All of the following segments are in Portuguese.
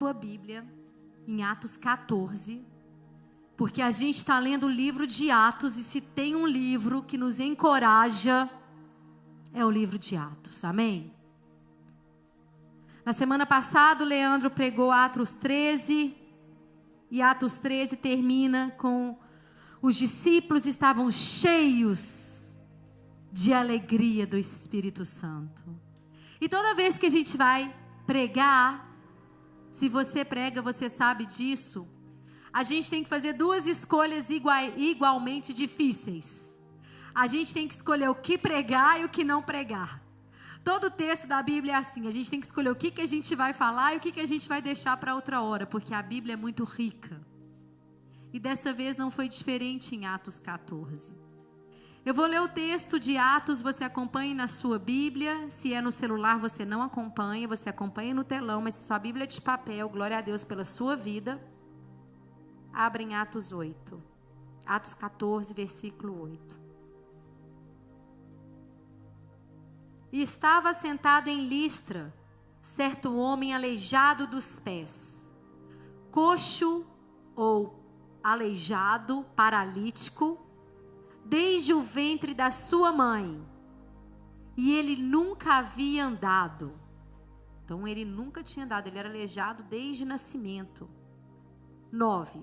Sua Bíblia em Atos 14, porque a gente está lendo o livro de Atos, e se tem um livro que nos encoraja, é o livro de Atos, amém? Na semana passada, o Leandro pregou Atos 13, e Atos 13 termina com: os discípulos estavam cheios de alegria do Espírito Santo. E toda vez que a gente vai pregar, se você prega, você sabe disso, a gente tem que fazer duas escolhas igualmente difíceis. A gente tem que escolher o que pregar e o que não pregar. Todo texto da Bíblia é assim: a gente tem que escolher o que a gente vai falar e o que a gente vai deixar para outra hora, porque a Bíblia é muito rica. E dessa vez não foi diferente em Atos 14. Eu vou ler o texto de Atos, você acompanhe na sua Bíblia. Se é no celular, você não acompanha, você acompanha no telão, mas se sua Bíblia é de papel, glória a Deus pela sua vida. Abra em Atos 8. Atos 14, versículo 8. E estava sentado em Listra certo homem aleijado dos pés, coxo ou aleijado, paralítico, desde o ventre da sua mãe, e ele nunca havia andado. Então ele nunca tinha andado, ele era aleijado desde nascimento. 9.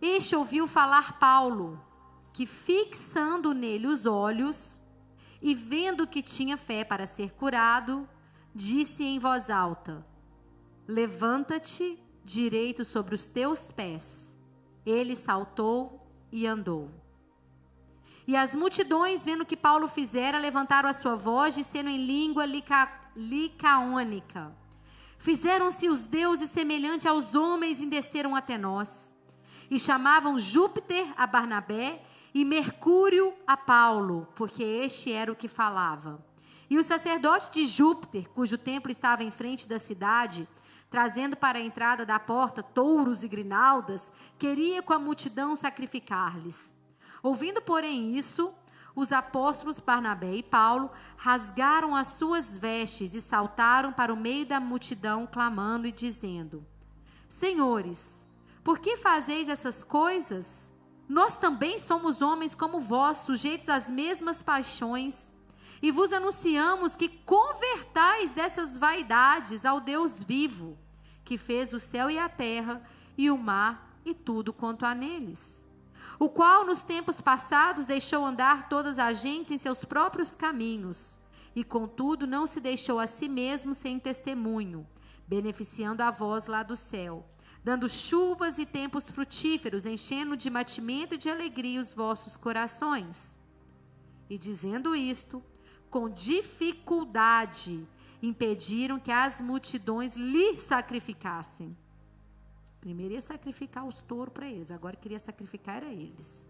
Este ouviu falar Paulo, que fixando nele os olhos, e vendo que tinha fé para ser curado, disse em voz alta: levanta-te direito sobre os teus pés. Ele saltou e andou. E as multidões, vendo o que Paulo fizera, levantaram a sua voz, dizendo em língua licaônica: fizeram-se os deuses semelhantes aos homens e desceram até nós. E chamavam Júpiter a Barnabé e Mercúrio a Paulo, porque este era o que falava. E o sacerdote de Júpiter, cujo templo estava em frente da cidade, trazendo para a entrada da porta touros e grinaldas, queria com a multidão sacrificar-lhes. Ouvindo, porém, isso, os apóstolos Barnabé e Paulo rasgaram as suas vestes e saltaram para o meio da multidão, clamando e dizendo: senhores, por que fazeis essas coisas? Nós também somos homens como vós, sujeitos às mesmas paixões, e vos anunciamos que convertais dessas vaidades ao Deus vivo, que fez o céu e a terra, e o mar e tudo quanto há neles, o qual nos tempos passados deixou andar todas as gentes em seus próprios caminhos, e contudo não se deixou a si mesmo sem testemunho, beneficiando a vós lá do céu, dando chuvas e tempos frutíferos, enchendo de mantimento e de alegria os vossos corações. E dizendo isto, com dificuldade, impediram que as multidões lhe sacrificassem. Primeiro ia sacrificar os touros para eles, agora queria sacrificar era eles.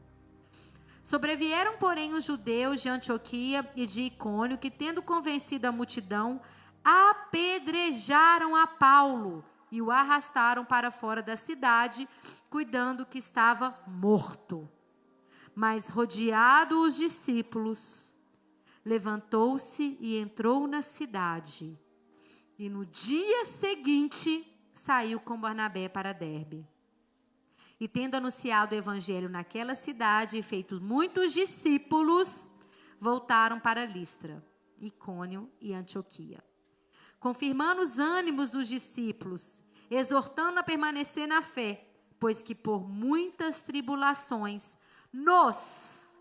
Sobrevieram, porém, os judeus de Antioquia e de Icônio, que, tendo convencido a multidão, apedrejaram a Paulo e o arrastaram para fora da cidade, cuidando que estava morto. Mas, rodeado os discípulos, levantou-se e entrou na cidade. E no dia seguinte saiu com Barnabé para Derbe. E tendo anunciado o evangelho naquela cidade e feito muitos discípulos, voltaram para Listra, Icônio e Antioquia, confirmando os ânimos dos discípulos, exortando a permanecer na fé, pois que por muitas tribulações nos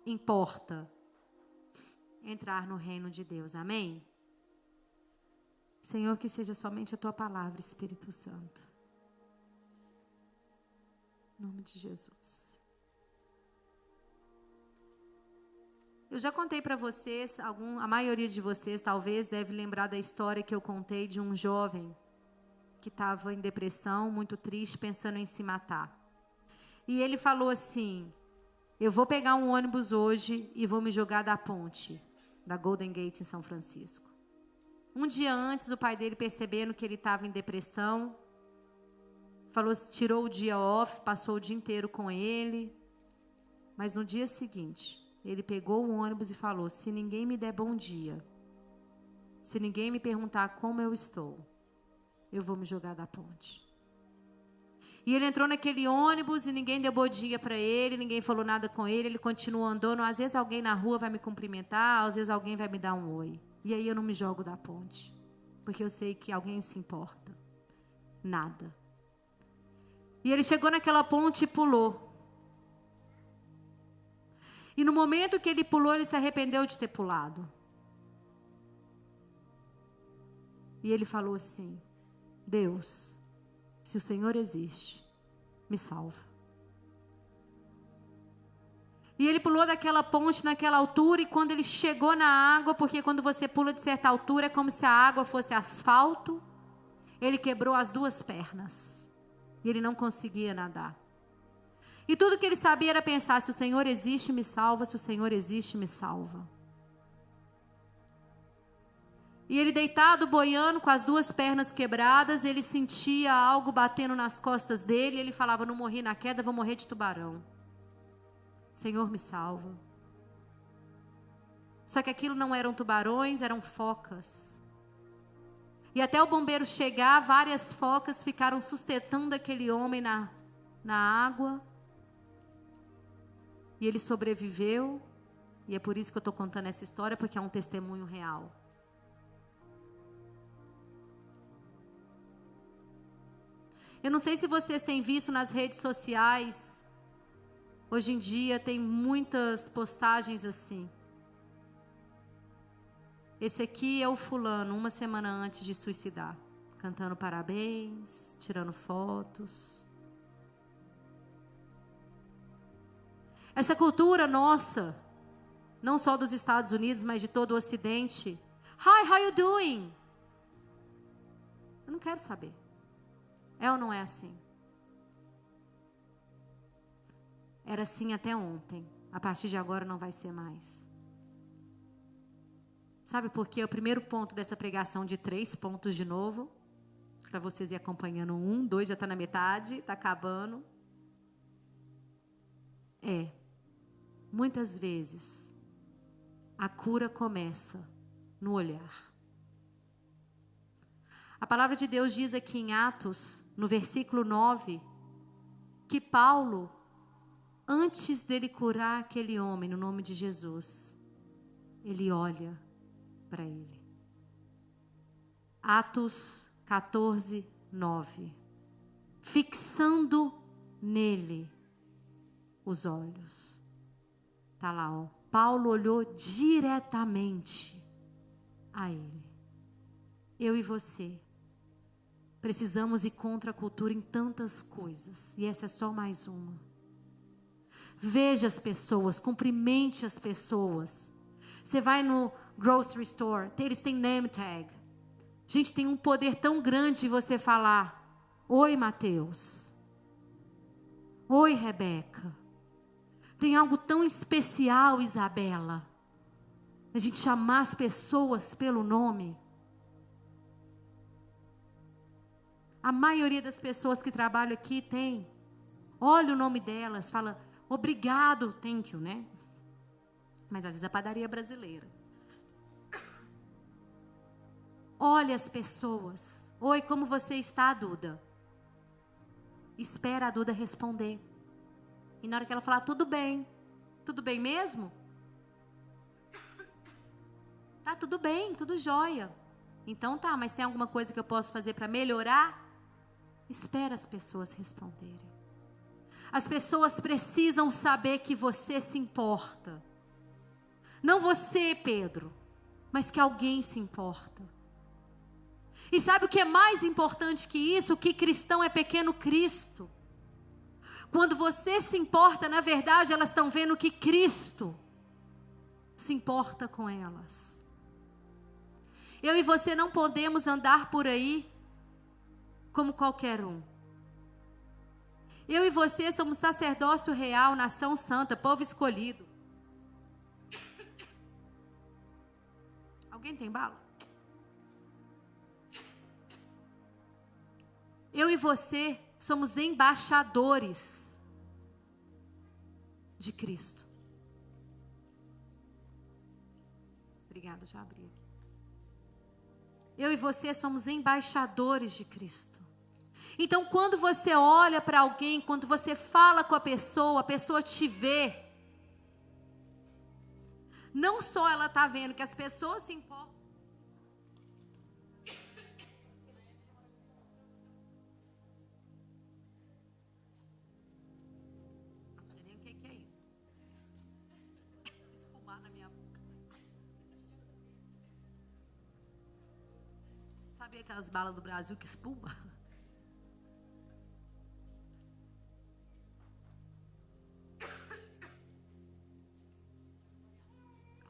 importa entrar no reino de Deus. Amém? Senhor, que seja somente a Tua palavra, Espírito Santo. Em nome de Jesus. Eu já contei para vocês, a maioria de vocês talvez deve lembrar da história que eu contei de um jovem que estava em depressão, muito triste, pensando em se matar. E ele falou assim: eu vou pegar um ônibus hoje e vou me jogar da ponte da Golden Gate em São Francisco. Um dia antes, o pai dele, percebendo que ele estava em depressão, tirou o dia off, passou o dia inteiro com ele. Mas no dia seguinte, ele pegou o ônibus e falou: se ninguém me der bom dia, se ninguém me perguntar como eu estou, eu vou me jogar da ponte. E ele entrou naquele ônibus e ninguém deu bom dia para ele, ninguém falou nada com ele, ele continuou andando. Às vezes alguém na rua vai me cumprimentar, às vezes alguém vai me dar um oi. E aí eu não me jogo da ponte, porque eu sei que alguém se importa. Nada. E ele chegou naquela ponte e pulou. E no momento que ele pulou, ele se arrependeu de ter pulado. E ele falou assim: Deus, se o Senhor existe, me salva. E ele pulou daquela ponte naquela altura, e quando ele chegou na água, porque quando você pula de certa altura é como se a água fosse asfalto, ele quebrou as duas pernas. E ele não conseguia nadar. E tudo que ele sabia era pensar: se o Senhor existe, me salva, se o Senhor existe, me salva. E ele deitado, boiando, com as duas pernas quebradas, ele sentia algo batendo nas costas dele, e ele falava: não morri na queda, vou morrer de tubarão. Senhor, me salva. Só que aquilo não eram tubarões, eram focas. E até o bombeiro chegar, várias focas ficaram sustentando aquele homem na água. E ele sobreviveu. E é por isso que eu estou contando essa história, porque é um testemunho real. Eu não sei se vocês têm visto nas redes sociais. Hoje em dia tem muitas postagens assim. Esse aqui é o fulano, uma semana antes de suicidar. Cantando parabéns, tirando fotos. Essa cultura nossa, não só dos Estados Unidos, mas de todo o Ocidente. Hi, how you doing? Eu não quero saber. É ou não é assim? Era assim até ontem. A partir de agora não vai ser mais. Sabe por quê? O primeiro ponto dessa pregação de 3 pontos de novo. Para vocês ir acompanhando 1, 2, já está na metade, está acabando. Muitas vezes, a cura começa no olhar. A palavra de Deus diz aqui em Atos, no versículo 9, que Paulo, antes dele curar aquele homem, no nome de Jesus, ele olha para ele. Atos 14, 9. Fixando nele os olhos. Está lá, ó. Paulo olhou diretamente a ele. Eu e você precisamos ir contra a cultura em tantas coisas. E essa é só mais uma. Veja as pessoas, cumprimente as pessoas. Você vai no grocery store, eles têm name tag. Gente, tem um poder tão grande de você falar: oi, Mateus. Oi, Rebeca. Tem algo tão especial, Isabela. A gente chamar as pessoas pelo nome. A maioria das pessoas que trabalham aqui tem. Olha o nome delas, fala obrigado, thank you, né? Mas às vezes a padaria é brasileira. Olha as pessoas. Oi, como você está, Duda? Espera a Duda responder. E na hora que ela falar, tudo bem mesmo? Tá tudo bem, tudo jóia. Então tá, mas tem alguma coisa que eu posso fazer para melhorar? Espera as pessoas responderem. As pessoas precisam saber que você se importa. Não você, Pedro, mas que alguém se importa. E sabe o que é mais importante que isso? Que cristão é pequeno Cristo. Quando você se importa, na verdade, elas estão vendo que Cristo se importa com elas. Eu e você não podemos andar por aí como qualquer um. Eu e você somos sacerdócio real, nação santa, povo escolhido. Alguém tem bala? Eu e você somos embaixadores de Cristo. Obrigada, já abri aqui. Eu e você somos embaixadores de Cristo. Então, quando você olha para alguém, quando você fala com a pessoa te vê. Não só ela está vendo que as pessoas se importam. Não sei nem o que é isso. Espumar na minha boca. Sabe aquelas balas do Brasil que espuma?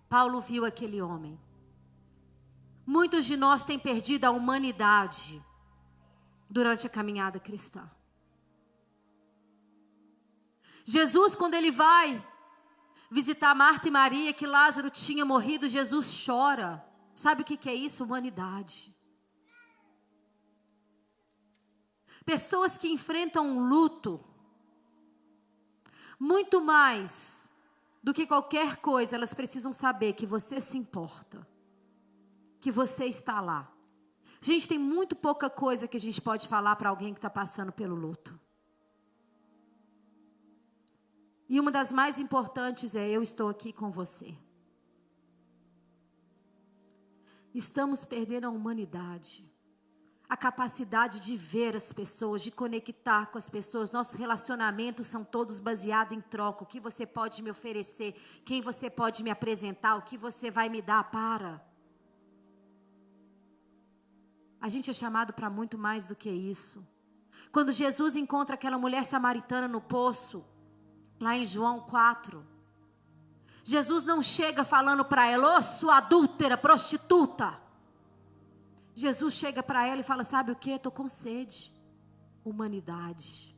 Paulo viu aquele homem. Muitos de nós têm perdido a humanidade durante a caminhada cristã. Jesus, quando ele vai visitar Marta e Maria, que Lázaro tinha morrido, Jesus chora. Sabe o que é isso? Humanidade. Pessoas que enfrentam um luto, muito mais do que qualquer coisa, elas precisam saber que você se importa, que você está lá. Gente, tem muito pouca coisa que a gente pode falar para alguém que está passando pelo luto. E uma das mais importantes é: eu estou aqui com você. Estamos perdendo a humanidade, a capacidade de ver as pessoas, de conectar com as pessoas. Nossos relacionamentos são todos baseados em troca. O que você pode me oferecer, quem você pode me apresentar, o que você vai me dar. A gente é chamado para muito mais do que isso. Quando Jesus encontra aquela mulher samaritana no poço, lá em João 4, Jesus não chega falando para ela: ô sua adúltera, prostituta. Jesus chega para ela e fala: sabe o que? Estou com sede. Humanidade.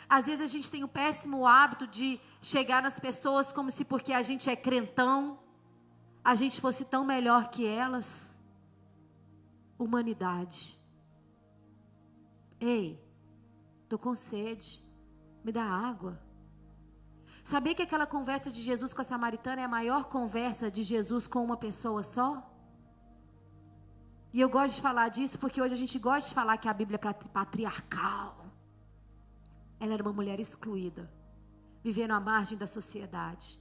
Às vezes a gente tem o péssimo hábito de chegar nas pessoas como se, porque a gente é crentão, a gente fosse tão melhor que elas. Humanidade. Ei, estou com sede, me dá água. Sabia que aquela conversa de Jesus com a samaritana é a maior conversa de Jesus com uma pessoa só? E eu gosto de falar disso porque hoje a gente gosta de falar que a Bíblia é patriarcal. Ela era uma mulher excluída, vivendo à margem da sociedade.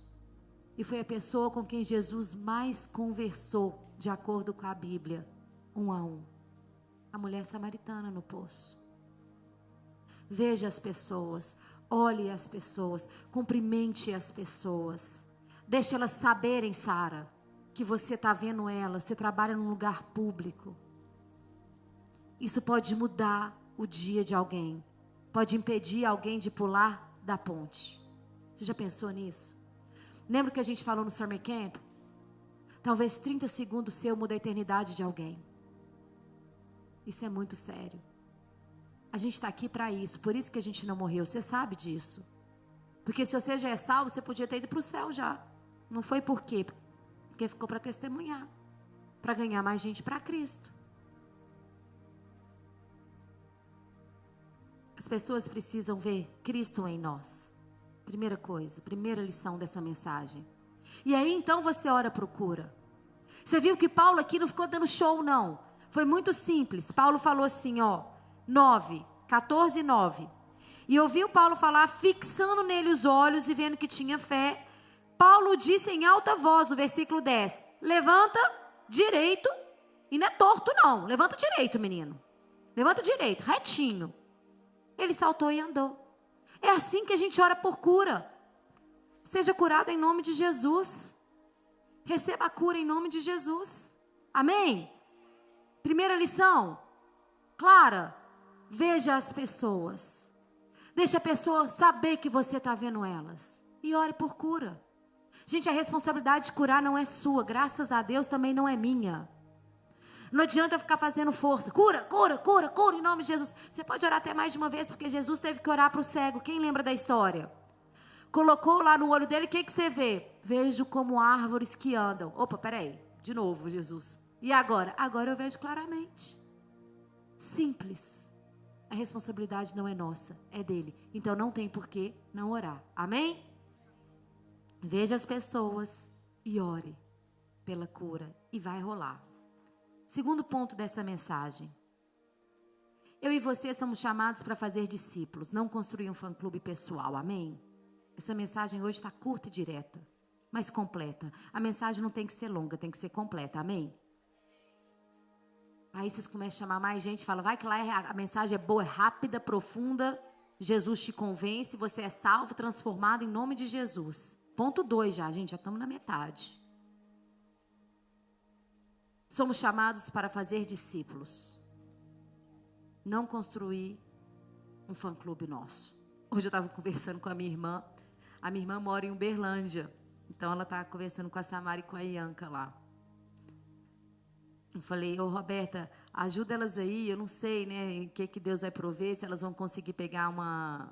E foi a pessoa com quem Jesus mais conversou, de acordo com a Bíblia, 1 a 1. A mulher samaritana no poço. Veja as pessoas, olhe as pessoas, cumprimente as pessoas. Deixe elas saberem, Sara, que você está vendo elas. Você trabalha num lugar público. Isso pode mudar o dia de alguém. Pode impedir alguém de pular da ponte. Você já pensou nisso? Lembra que a gente falou no Summer Camp? Talvez 30 segundos seu muda a eternidade de alguém. Isso é muito sério. A gente está aqui para isso. Por isso que a gente não morreu. Você sabe disso. Porque se você já é salvo, você podia ter ido para o céu já. Não foi por quê? Porque ficou para testemunhar. Para ganhar mais gente para Cristo. As pessoas precisam ver Cristo em nós. Primeira coisa, primeira lição dessa mensagem. E aí então você ora, procura. Você viu que Paulo aqui não ficou dando show não. Foi muito simples. Paulo falou assim, 14:9. E ouviu Paulo falar, fixando nele os olhos e vendo que tinha fé. Paulo disse em alta voz, no versículo 10, levanta direito, e não é torto não, levanta direito, menino. Levanta direito, retinho. Ele saltou e andou. É assim que a gente ora por cura. Seja curado em nome de Jesus. Receba a cura em nome de Jesus. Amém? Primeira lição, clara, veja as pessoas. Deixa a pessoa saber que você está vendo elas. E ore por cura. Gente, a responsabilidade de curar não é sua. Graças a Deus também não é minha. Não adianta ficar fazendo força. Cura, cura, cura, cura em nome de Jesus. Você pode orar até mais de uma vez, porque Jesus teve que orar para o cego. Quem lembra da história? Colocou lá no olho dele, o que você vê? Vejo como árvores que andam. Opa, peraí. De novo, Jesus. E agora? Agora eu vejo claramente. Simples. A responsabilidade não é nossa, é dele. Então não tem por que não orar. Amém? Veja as pessoas e ore. pela cura. E vai rolar. Segundo ponto dessa mensagem. Eu e você somos chamados para fazer discípulos, não construir um fã-clube pessoal. Amém? Essa mensagem hoje está curta e direta, mas completa. A mensagem não tem que ser longa, tem que ser completa. Amém? Aí vocês começam a chamar mais gente, fala, vai que lá a mensagem é boa, é rápida, profunda. Jesus te convence, você é salvo, transformado em nome de Jesus. Ponto 2 já, gente, já estamos na metade. Somos chamados para fazer discípulos. Não construir um fã-clube nosso. Hoje eu estava conversando com a minha irmã. A minha irmã mora em Uberlândia. Então ela está conversando com a Samara e com a Ianca lá. Eu falei, Roberta, ajuda elas aí. Eu não sei, né, o que Deus vai prover, se elas vão conseguir pegar uma...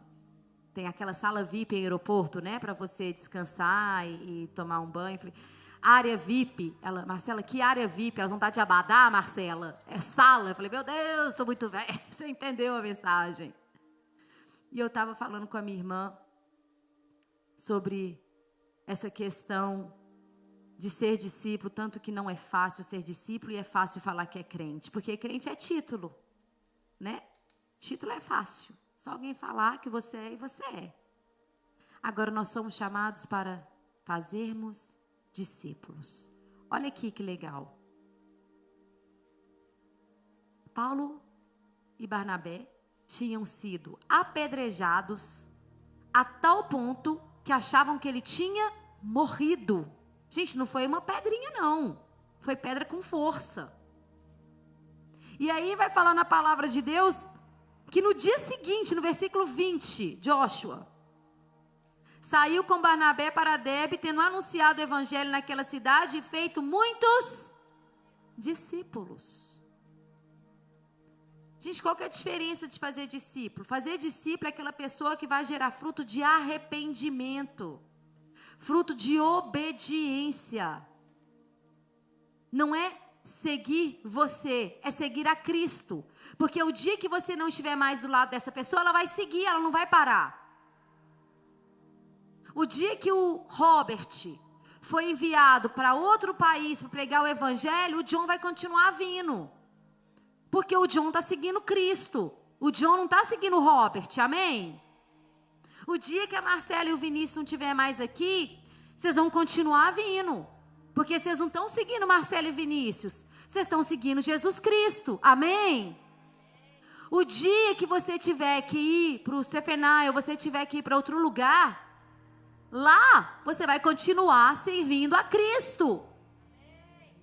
Tem aquela sala VIP em aeroporto, né, para você descansar e tomar um banho. Eu falei, área VIP. Ela, Marcela, que área VIP? Elas vão estar de abadá, Marcela? É sala. Eu falei, meu Deus, estou muito velha. Você entendeu a mensagem? E eu estava falando com a minha irmã sobre essa questão de ser discípulo, tanto que não é fácil ser discípulo e é fácil falar que é crente. Porque crente é título, né? Título é fácil. Só alguém falar que você é e você é. Agora nós somos chamados para fazermos discípulos. Olha aqui que legal. Paulo e Barnabé tinham sido apedrejados a tal ponto que achavam que ele tinha morrido. Gente, não foi uma pedrinha não. Foi pedra com força. E aí vai falar na palavra de Deus que no dia seguinte, no versículo 20, Joshua saiu com Barnabé para Derbe, tendo anunciado o evangelho naquela cidade e feito muitos discípulos. Gente, qual que é a diferença de fazer discípulo? Fazer discípulo é aquela pessoa que vai gerar fruto de arrependimento, fruto de obediência. Não é seguir você, é seguir a Cristo. Porque o dia que você não estiver mais do lado dessa pessoa, ela vai seguir, ela não vai parar. O dia que o Robert foi enviado para outro país para pregar o evangelho, o John vai continuar vindo. Porque o John está seguindo Cristo. O John não está seguindo o Robert, amém? O dia que a Marcela e o Vinícius não estiver mais aqui, vocês vão continuar vindo. Porque vocês não estão seguindo Marcela e Vinícius. Vocês estão seguindo Jesus Cristo, amém? O dia que você tiver que ir para o Cefenai, ou você tiver que ir para outro lugar, lá você vai continuar servindo a Cristo.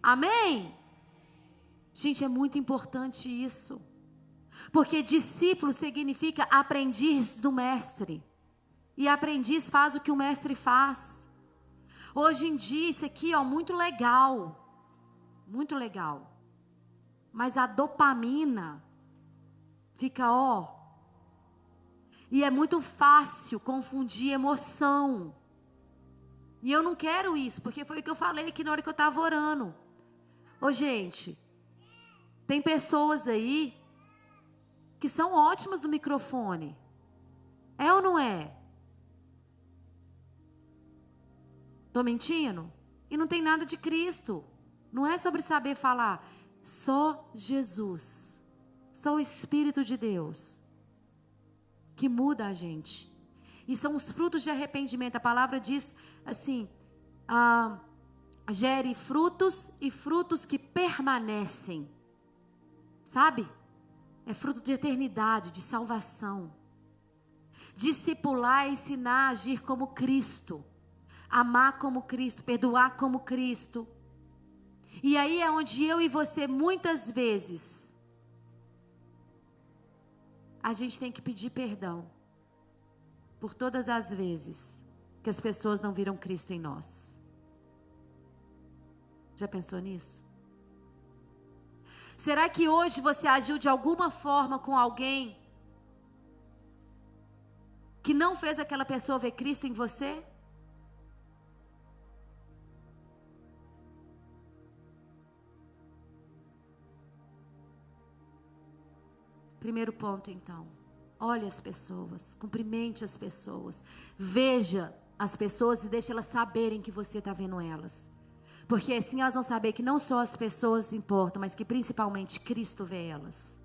Amém? Gente, é muito importante isso. Porque discípulo significa aprendiz do mestre. E aprendiz faz o que o mestre faz. Hoje em dia, isso aqui, ó, muito legal. Muito legal. Mas a dopamina fica, ó. E é muito fácil confundir emoção. E eu não quero isso, porque foi o que eu falei aqui na hora que eu estava orando. Ô, gente, tem pessoas aí que são ótimas no microfone. É ou não é? Estou mentindo? E não tem nada de Cristo. Não é sobre saber falar. Só Jesus. Só o Espírito de Deus que muda a gente. E são os frutos de arrependimento. A palavra diz assim, gere frutos e frutos que permanecem. Sabe? É fruto de eternidade, de salvação. Discipular é ensinar a agir como Cristo. Amar como Cristo, perdoar como Cristo. E aí é onde eu e você, muitas vezes, a gente tem que pedir perdão. Por todas as vezes que as pessoas não viram Cristo em nós. Já pensou nisso? Será que hoje você agiu de alguma forma com alguém que não fez aquela pessoa ver Cristo em você? Primeiro ponto, então. Olhe as pessoas, cumprimente as pessoas, veja as pessoas e deixe elas saberem que você está vendo elas. Porque assim elas vão saber que não só as pessoas importam, mas que principalmente Cristo vê elas.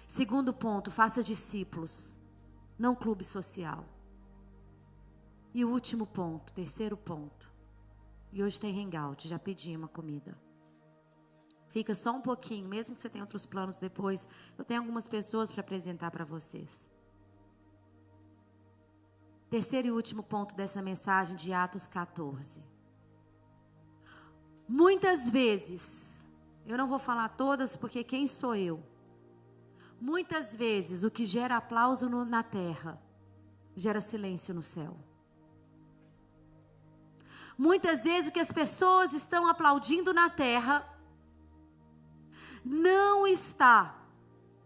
Segundo ponto, faça discípulos, não clube social. E o último ponto, terceiro ponto. E hoje tem hangout, já pedi uma comida. Fica só um pouquinho, mesmo que você tenha outros planos depois. Eu tenho algumas pessoas para apresentar para vocês. Terceiro e último ponto dessa mensagem de Atos 14. Muitas vezes, eu não vou falar todas porque quem sou eu? Muitas vezes o que gera aplauso na terra, gera silêncio no céu. Muitas vezes o que as pessoas estão aplaudindo na terra, não está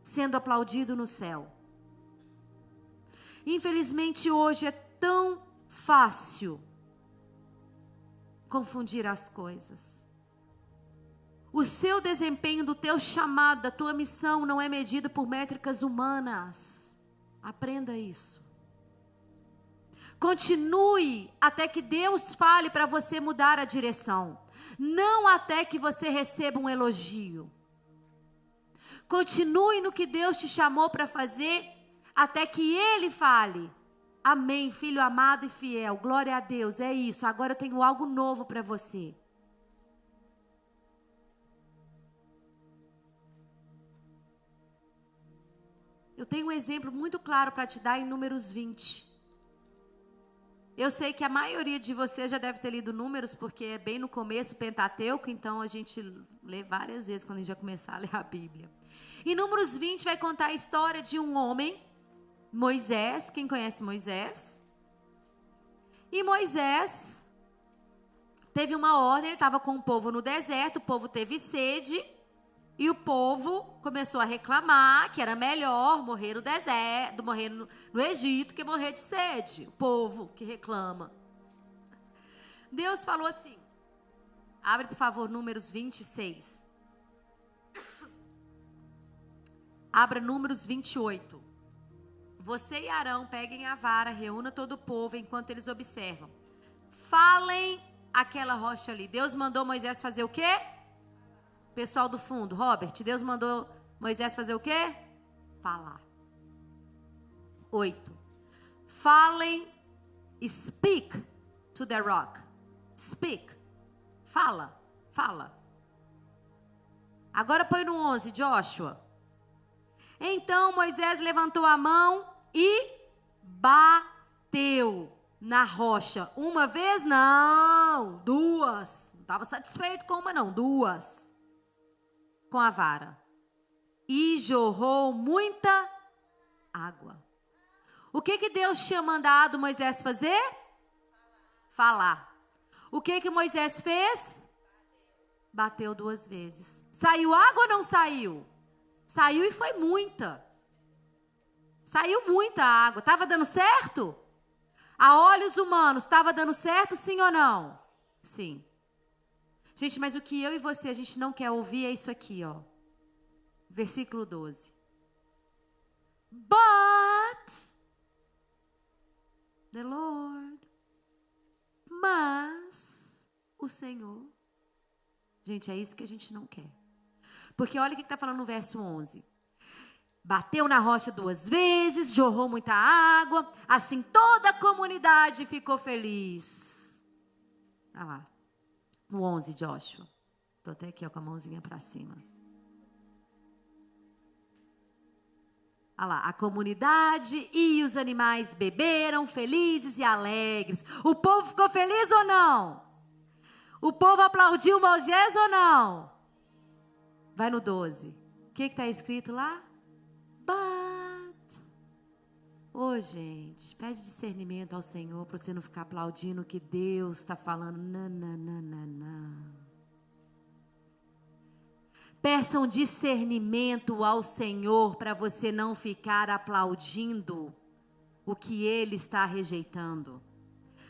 sendo aplaudido no céu. Infelizmente hoje é tão fácil confundir as coisas. O seu desempenho do teu chamado, da tua missão não é medido por métricas humanas. Aprenda isso. Continue até que Deus fale para você mudar a direção. Não até que você receba um elogio. Continue no que Deus te chamou para fazer, até que Ele fale. Amém, filho amado e fiel. Glória a Deus, é isso. Agora eu tenho algo novo para você. Eu tenho um exemplo muito claro para te dar em Números 20. Eu sei que a maioria de vocês já deve ter lido Números, porque é bem no começo, Pentateuco, então a gente lê várias vezes quando a gente vai começar a ler a Bíblia. E Números 20 vai contar a história de um homem, Moisés. Quem conhece Moisés? E Moisés teve uma ordem, ele estava com o povo no deserto, o povo teve sede, e o povo começou a reclamar que era melhor morrer no deserto, morrer no Egito, que morrer de sede. O povo que reclama. Deus falou assim, abre por favor Números 26. Abra Números 28. Você e Arão peguem a vara, reúna todo o povo enquanto eles observam. Falem aquela rocha ali. Deus mandou Moisés fazer o quê? Pessoal do fundo, Robert, Deus mandou Moisés fazer o quê? Falar. 8. Falem, speak to the rock. Speak. Fala, fala. Agora põe no 11, Joshua. Então Moisés levantou a mão e bateu na rocha. Uma vez? Não. Duas. Não estava satisfeito com uma, não. Duas. Com a vara. E jorrou muita água. O que Deus tinha mandado Moisés fazer? Falar. O que Moisés fez? Bateu 2 vezes. Saiu água ou não saiu? Saiu e foi muita. Saiu muita água. Estava dando certo? A olhos humanos, estava dando certo, sim ou não? Sim. Gente, mas o que eu e você, a gente não quer ouvir é isso aqui, ó. Versículo 12. But the Lord, mas o Senhor. Gente, é isso que a gente não quer. Porque olha o que está falando no verso 11. Bateu na rocha 2 vezes, jorrou muita água, assim toda a comunidade ficou feliz. Olha lá. O 11, Joshua. Estou até aqui ó, com a mãozinha para cima. Olha lá. A comunidade e os animais beberam felizes e alegres. O povo ficou feliz ou não? O povo aplaudiu Moisés ou não? Vai no 12. O que está escrito lá? But. Ô, gente, pede discernimento ao Senhor para você não ficar aplaudindo o que Deus está falando. Não. Peçam discernimento ao Senhor para você não ficar aplaudindo o que Ele está rejeitando.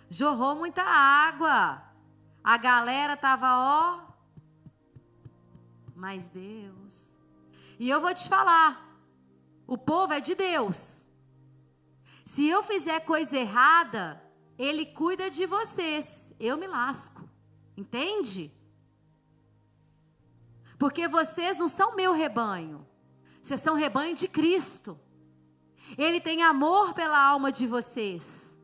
Jorrou muita água. A galera estava, ó, mas Deus. E eu vou te falar, o povo é de Deus. Se eu fizer coisa errada, Ele cuida de vocês. Eu me lasco. Entende? Porque vocês não são meu rebanho. Vocês são rebanho de Cristo. Ele tem amor pela alma de vocês.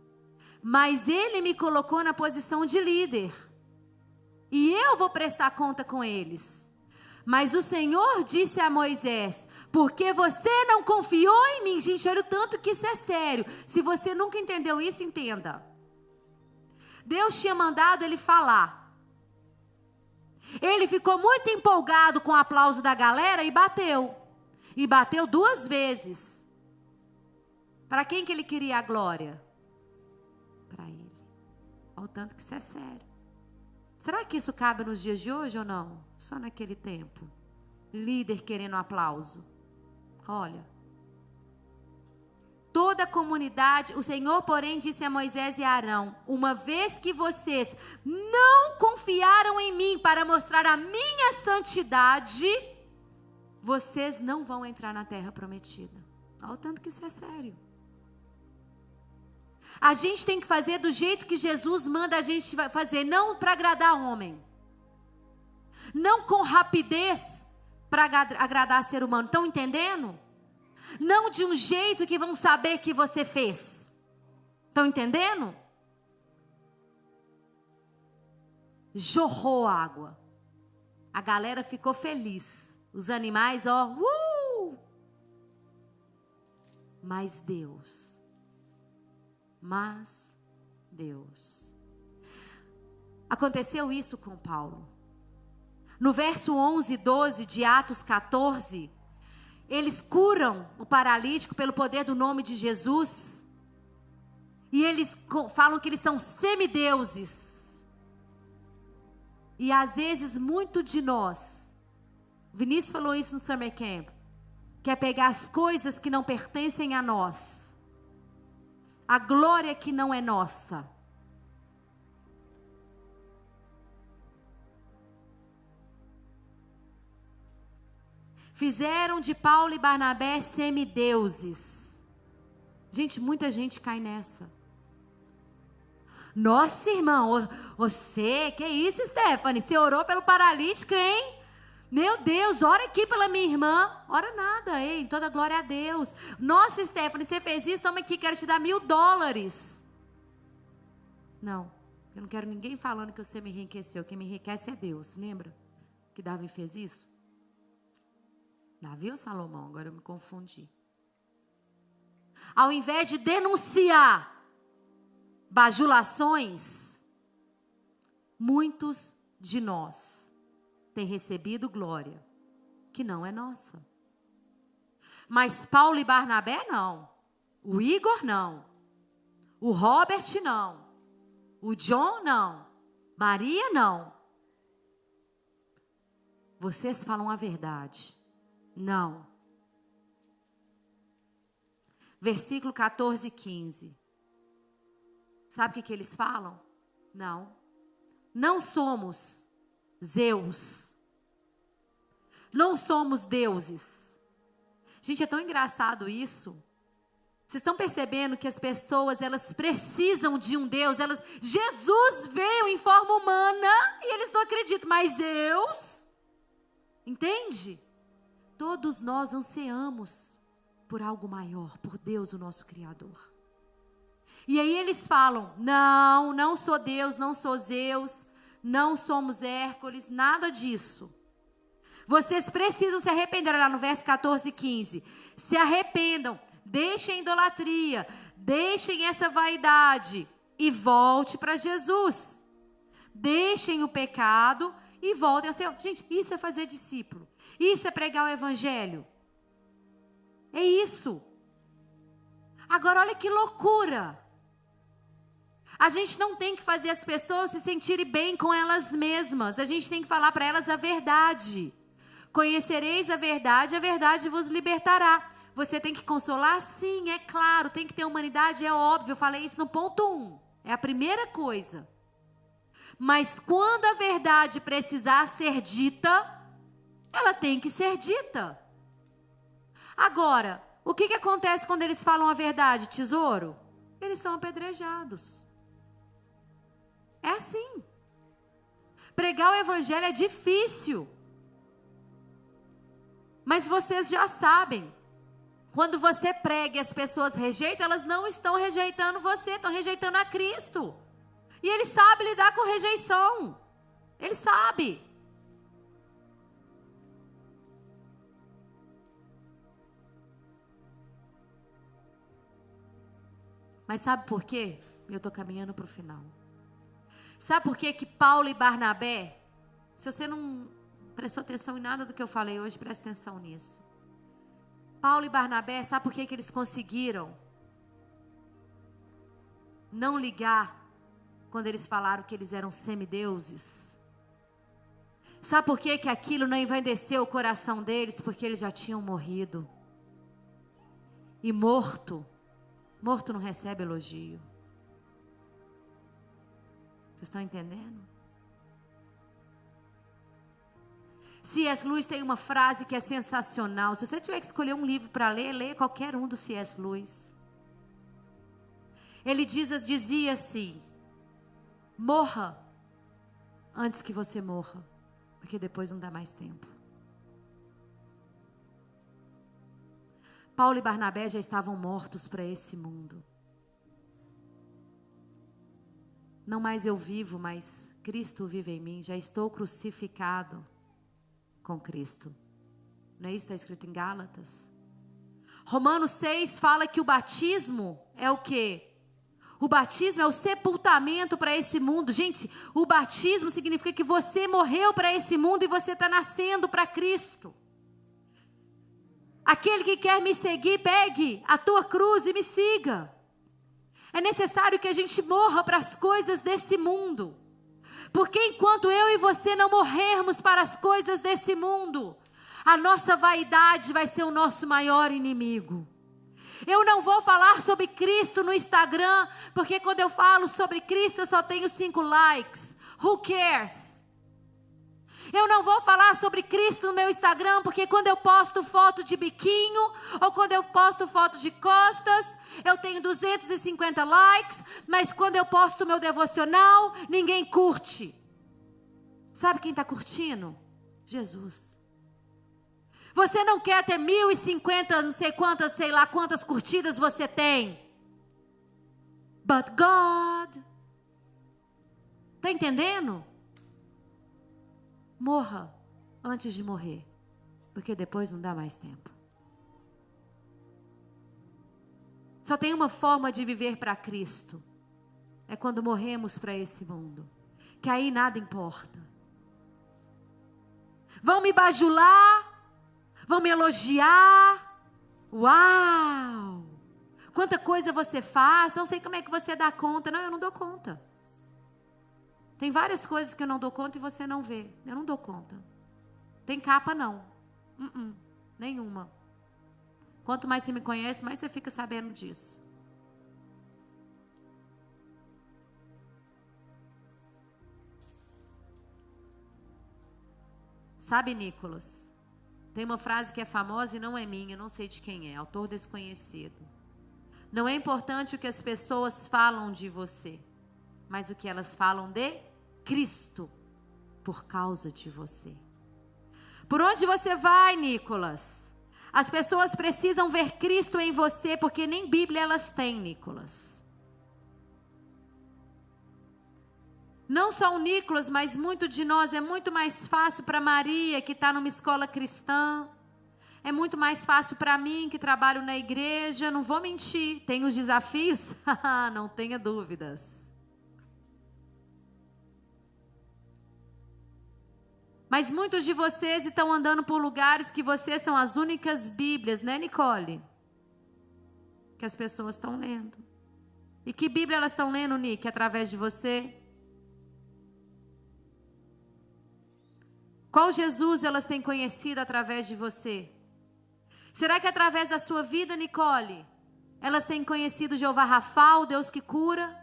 Mas Ele me colocou na posição de líder. E eu vou prestar conta com eles. Mas o Senhor disse a Moisés: porque você não confiou em mim. Gente, olha o tanto que isso é sério. Se você nunca entendeu isso, entenda. Deus tinha mandado ele falar. Ele ficou muito empolgado com o aplauso da galera e bateu. E bateu 2 vezes. Para quem que ele queria a glória? Para ele. Olha o tanto que isso é sério. Será que isso cabe nos dias de hoje ou não? Só naquele tempo. Líder querendo aplauso. Olha. Toda a comunidade, o Senhor, porém, disse a Moisés e a Arão: uma vez que vocês não confiaram em mim para mostrar a minha santidade, vocês não vão entrar na terra prometida. Olha o tanto que isso é sério. A gente tem que fazer do jeito que Jesus manda a gente fazer, não para agradar homem. Não com rapidez para agradar ser humano. Estão entendendo? Não de um jeito que vão saber que você fez. Estão entendendo? Jorrou água. A galera ficou feliz. Os animais, ó. Mas Deus. Aconteceu isso com Paulo. No verso 11 e 12 de Atos 14, eles curam o paralítico pelo poder do nome de Jesus. E eles falam que eles são semideuses. E às vezes muito de nós, Vinícius falou isso no Summer Camp, quer pegar as coisas que não pertencem a nós. A glória que não é nossa. Fizeram de Paulo e Barnabé semideuses. Gente, muita gente cai nessa. Nossa, irmão, você, que isso, Stephanie? Você orou pelo paralítico, hein? Meu Deus, ora aqui pela minha irmã. Ora nada, ei, toda glória a Deus. Nossa, Stephanie, você fez isso, toma aqui, quero te dar $1.000. Não, eu não quero ninguém falando que você me enriqueceu. Quem me enriquece é Deus, lembra? Que Davi fez isso? Davi ou Salomão? Agora eu me confundi. Ao invés de denunciar bajulações, muitos de nós têm recebido glória que não é nossa. Mas Paulo e Barnabé não. O Igor não. O Robert não. O John não. Maria não. Vocês falam a verdade. Não. Versículo 14 e 15. Sabe o que eles falam? Não. Não somos Zeus. Não somos deuses. Gente, é tão engraçado isso. Vocês estão percebendo que as pessoas, elas precisam de um Deus. Jesus veio em forma humana e eles não acreditam. Mas Deus, entende? Todos nós ansiamos por algo maior, por Deus, o nosso Criador. E aí eles falam: não, não sou Deus, não sou Zeus, não somos Hércules, nada disso. Vocês precisam se arrepender. Olha lá no verso 14 e 15. Se arrependam, deixem a idolatria, deixem essa vaidade e volte para Jesus. Deixem o pecado e voltem ao Senhor. Gente, isso é fazer discípulo. Isso é pregar o evangelho. É isso. Agora olha que loucura. A gente não tem que fazer as pessoas se sentirem bem com elas mesmas. A gente tem que falar para elas a verdade. Conhecereis a verdade vos libertará. Você tem que consolar? Sim, é claro. Tem que ter humanidade, é óbvio. Eu falei isso no ponto 1. É a primeira coisa. Mas quando a verdade precisar ser dita, ela tem que ser dita. Agora, o que acontece quando eles falam a verdade, tesouro? Eles são apedrejados. É assim. Pregar o evangelho é difícil. Mas vocês já sabem. Quando você prega e as pessoas rejeitam, elas não estão rejeitando você, estão rejeitando a Cristo. E Ele sabe lidar com rejeição. Ele sabe. Mas sabe por quê? Eu estou caminhando para o final. Sabe por quê que Paulo e Barnabé, se você não prestou atenção em nada do que eu falei hoje, preste atenção nisso. Paulo e Barnabé, sabe por quê que eles conseguiram não ligar quando eles falaram que eles eram semideuses? Sabe por quê que aquilo não envaideceu o coração deles? Porque eles já tinham morrido. E morto não recebe elogio. Vocês estão entendendo? C.S. Lewis tem uma frase que é sensacional. Se você tiver que escolher um livro para ler, leia qualquer um do C.S. Lewis. Ele dizia assim: morra antes que você morra, porque depois não dá mais tempo. Paulo e Barnabé já estavam mortos para esse mundo. Não mais eu vivo, mas Cristo vive em mim. Já estou crucificado com Cristo. Não é isso que está escrito em Gálatas? Romanos 6 fala que o batismo é o quê? O batismo é o sepultamento para esse mundo. Gente, o batismo significa que você morreu para esse mundo e você está nascendo para Cristo. Aquele que quer me seguir, pegue a tua cruz e me siga. É necessário que a gente morra para as coisas desse mundo. Porque enquanto eu e você não morrermos para as coisas desse mundo, a nossa vaidade vai ser o nosso maior inimigo. Eu não vou falar sobre Cristo no Instagram, porque quando eu falo sobre Cristo eu só tenho 5 likes. Who cares? Eu não vou falar sobre Cristo no meu Instagram, porque quando eu posto foto de biquinho, ou quando eu posto foto de costas, eu tenho 250 likes, mas quando eu posto meu devocional, ninguém curte. Sabe quem está curtindo? Jesus. Você não quer ter 1050, não sei quantas, sei lá quantas curtidas você tem. But God. Está entendendo? Morra antes de morrer, porque depois não dá mais tempo. Só tem uma forma de viver para Cristo. É quando morremos para esse mundo. Que aí nada importa. Vão me bajular, vão me elogiar. Uau! Quanta coisa você faz, não sei como é que você dá conta. Não, eu não dou conta. Tem várias coisas que eu não dou conta e você não vê. Eu não dou conta. Tem capa não. Nenhuma. Quanto mais você me conhece, mais você fica sabendo disso. Sabe, Nicolas? Tem uma frase que é famosa e não é minha, não sei de quem é, autor desconhecido. Não é importante o que as pessoas falam de você, mas o que elas falam de Cristo por causa de você. Por onde você vai, Nicolas? As pessoas precisam ver Cristo em você, porque nem Bíblia elas têm, Nicolas. Não só o Nicolas, mas muito de nós, é muito mais fácil para Maria, que está numa escola cristã. É muito mais fácil para mim, que trabalho na igreja. Não vou mentir, tem os desafios? Não tenha dúvidas. Mas muitos de vocês estão andando por lugares que vocês são as únicas Bíblias, né, Nicole? Que as pessoas estão lendo. E que Bíblia elas estão lendo, Nick, através de você? Qual Jesus elas têm conhecido através de você? Será que através da sua vida, Nicole, elas têm conhecido Jeová Rafa, o Deus que cura?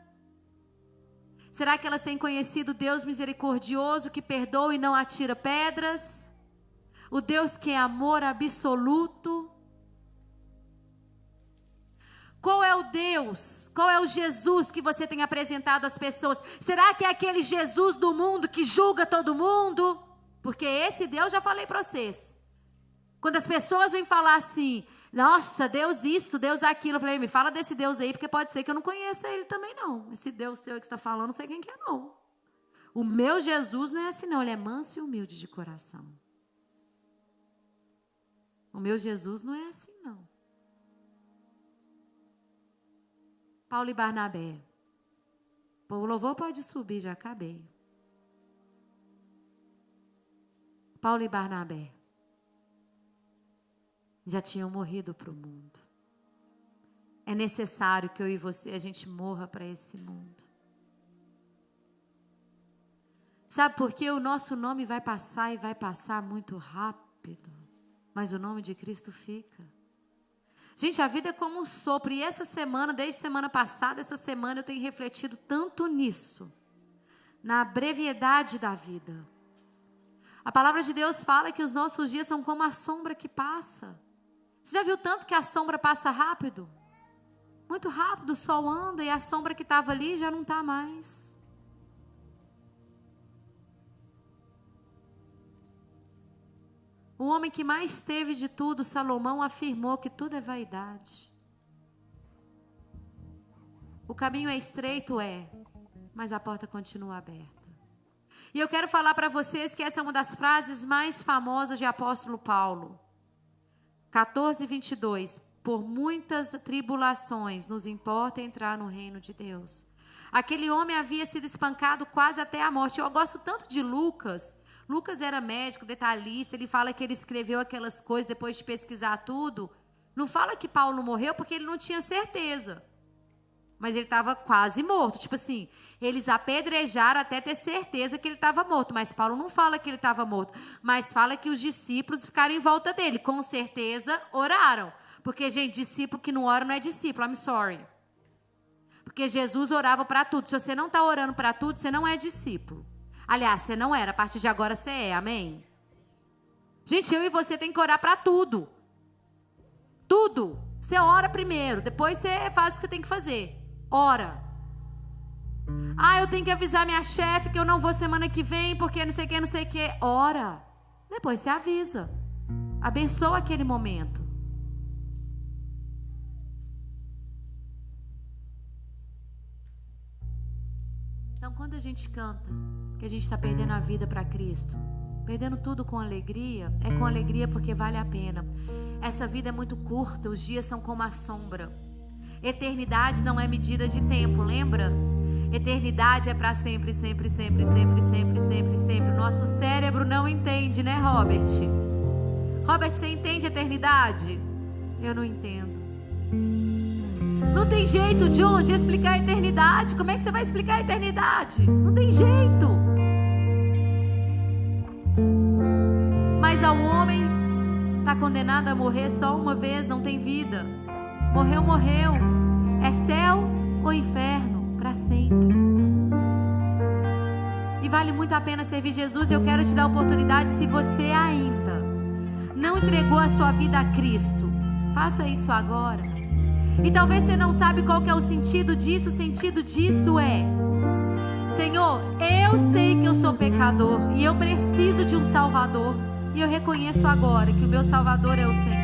Será que elas têm conhecido o Deus misericordioso que perdoa e não atira pedras? O Deus que é amor absoluto? Qual é o Deus? Qual é o Jesus que você tem apresentado às pessoas? Será que é aquele Jesus do mundo que julga todo mundo? Porque esse Deus, já falei para vocês. Quando as pessoas vêm falar assim, nossa, Deus isso, Deus aquilo, eu falei, me fala desse Deus aí, porque pode ser que eu não conheça ele também não. Esse Deus seu que está falando, não sei quem que é não. O meu Jesus não é assim não, ele é manso e humilde de coração. O meu Jesus não é assim não. Paulo e Barnabé. O louvor pode subir, já acabei. Paulo e Barnabé já tinham morrido para o mundo. É necessário que eu e você, a gente morra para esse mundo. Sabe por quê? O nosso nome vai passar e vai passar muito rápido. Mas o nome de Cristo fica. Gente, a vida é como um sopro. E essa semana, desde semana passada, essa semana eu tenho refletido tanto nisso. Na brevidade da vida. A palavra de Deus fala que os nossos dias são como a sombra que passa. Você já viu tanto que a sombra passa rápido? Muito rápido, o sol anda e a sombra que estava ali já não está mais. O homem que mais teve de tudo, Salomão, afirmou que tudo é vaidade. O caminho é estreito, mas a porta continua aberta. E eu quero falar para vocês que essa é uma das frases mais famosas de apóstolo Paulo. 14:22. Por muitas tribulações nos importa entrar no reino de Deus. Aquele homem havia sido espancado quase até a morte. Eu gosto tanto de Lucas. Lucas era médico, detalhista. Ele fala que ele escreveu aquelas coisas depois de pesquisar tudo. Não fala que Paulo morreu porque ele não tinha certeza. Mas ele estava quase morto. Tipo assim, eles apedrejaram até ter certeza que ele estava morto. Mas Paulo não fala que ele estava morto. Mas fala que os discípulos ficaram em volta dele. Com certeza, oraram. Porque, gente, discípulo que não ora não é discípulo. I'm sorry. Porque Jesus orava para tudo. Se você não está orando para tudo, você não é discípulo. Aliás, você não era. A partir de agora você é. Amém? Gente, eu e você tem que orar para tudo. Tudo. Você ora primeiro. Depois você faz o que você tem que fazer. Ora. Eu tenho que avisar minha chefe que eu não vou semana que vem porque não sei o que, não sei o que. Ora. Depois você avisa. Abençoa aquele momento. Então, quando a gente canta que a gente está perdendo a vida para Cristo, perdendo tudo com alegria, é com alegria porque vale a pena. Essa vida é muito curta, os dias são como a sombra. Eternidade não é medida de tempo, lembra? Eternidade é para sempre, sempre, sempre, sempre, sempre, sempre, sempre. Nosso cérebro não entende, né, Robert? Robert, você entende eternidade? Eu não entendo. Não tem jeito, John, de explicar a eternidade. Como é que você vai explicar a eternidade? Não tem jeito. Mas ao homem está condenado a morrer só uma vez, não tem vida. Morreu, morreu. É céu ou inferno para sempre. E vale muito a pena servir Jesus. Eu quero te dar a oportunidade, se você ainda não entregou a sua vida a Cristo, faça isso agora. E talvez você não sabe qual que é o sentido disso. O sentido disso é: Senhor, eu sei que eu sou pecador e eu preciso de um Salvador. E eu reconheço agora que o meu Salvador é o Senhor.